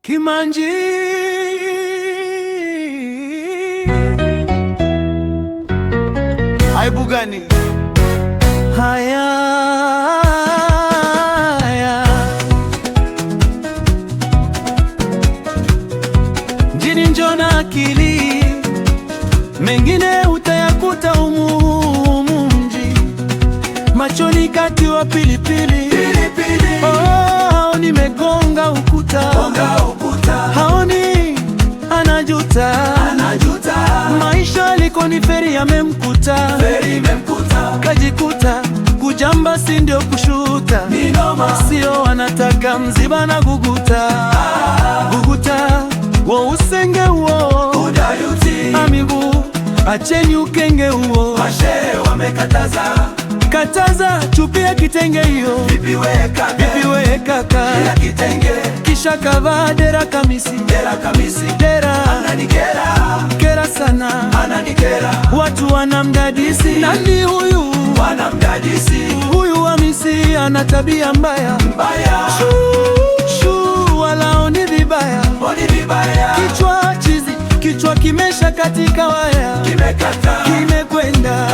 Kimanji aibu gani? Haya mjini njona akili, mengine utayakuta umumu mji, machoni kati wa pilipili. Oh, nimegonga ukuta, haoni anajuta, maisha liko ni feri yamemkuta, kajikuta kujamba si ndio kushuta, sio anataka mziba na guguta, wo usenge uo amibu, acheni ukenge uo, mashe wamekataza, kataza chupia kitenge hiyo, vipi we kaka, kitenge kisha kavaa dera kamisi, dera ananikera, kera sana, ananikera, watu wanamdadisi, nani huyu wanamdadisi, huyu Hamisi ana tabia mbaya, shu walaoni vibaya, kichwa chizi, kichwa kimesha katika waya, kimekwenda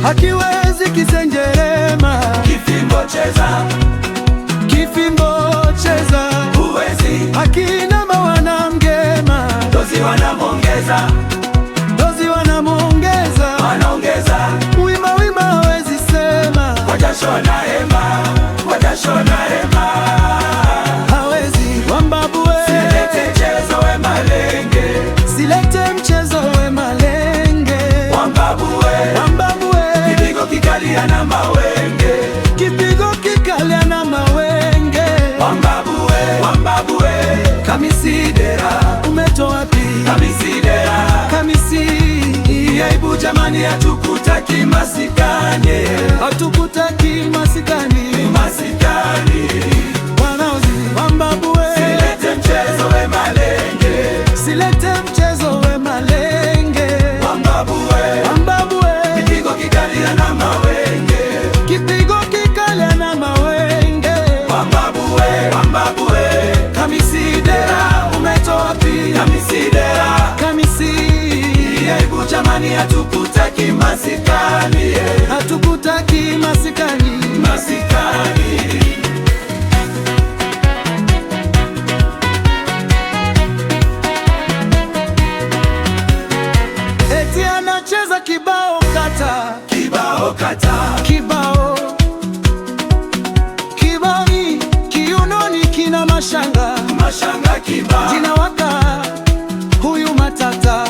hakiwezi kisenjerema, kifimbo cheza, uwezi hakina mawana mgema, dozi wanamuongeza, wima hawezi sema, wajashona hema, hawezi wambabu we, silete mchezo we malenge, wambabu we, kipigo kikalia na mawenge, wambabu we, Hamisi dera, umetoa wapi? Hamisi, aibu jamani, hatukutaki masikani, wanaozi, wambabu we, silete mchezo we malenge, wambabu we, kipigo kikalia na mawenge, wambabu we, Hamisi dera, umetoa wapi? Hamisi, aibu jamani, hatukutaki masikani, eti anacheza kibao kata, kibao kiunoni kina mashanga kibao, jina waka huyu matata,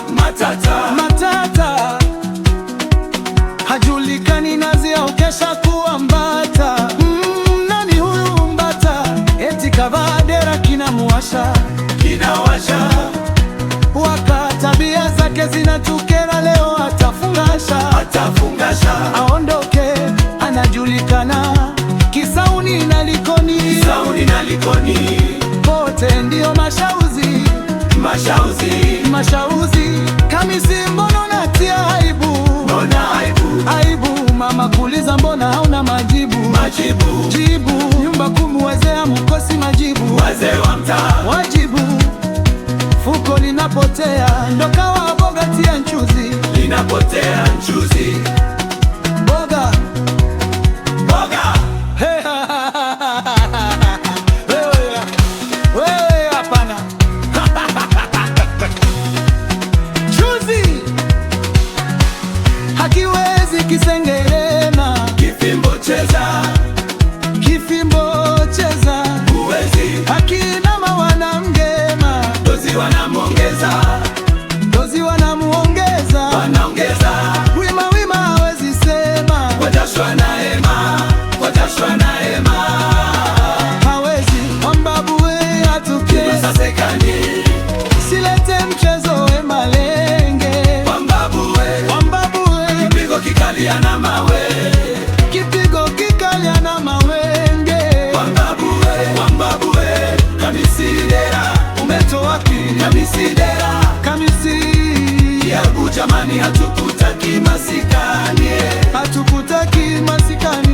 hajulikani nazi au kesha kuwa mbata, nani huyu mbata, eti kavaa dera kinamuwasha, waka tabia zake zinatukera, leo atafungasha, aondoke, anajulikana Kisauni na Likoni, pote ndio mashauzi, Hamisi mbona natia aibu, mama kuuliza mbona hauna majibu, jibu, nyumba kumuwezea mkosi majibu, wazee wa mtaa wajibu, fuko linapotea, ndo kawa boga tia nchuzi, boga wewe hapana chuzi, hakiwezi kisengerema, kifimbo cheza, uwezi hakina mawana mgema, dozi wanamuongeza, wima hawezi sema, wajashona hema, hawezi wambabu we, hatuke silete mchezo we malenge, wambabu we, kipigo kikalia na Kamisi Dera, Kamisi Kiabu jamani, hatukutaki masikani, hatukutaki masikani.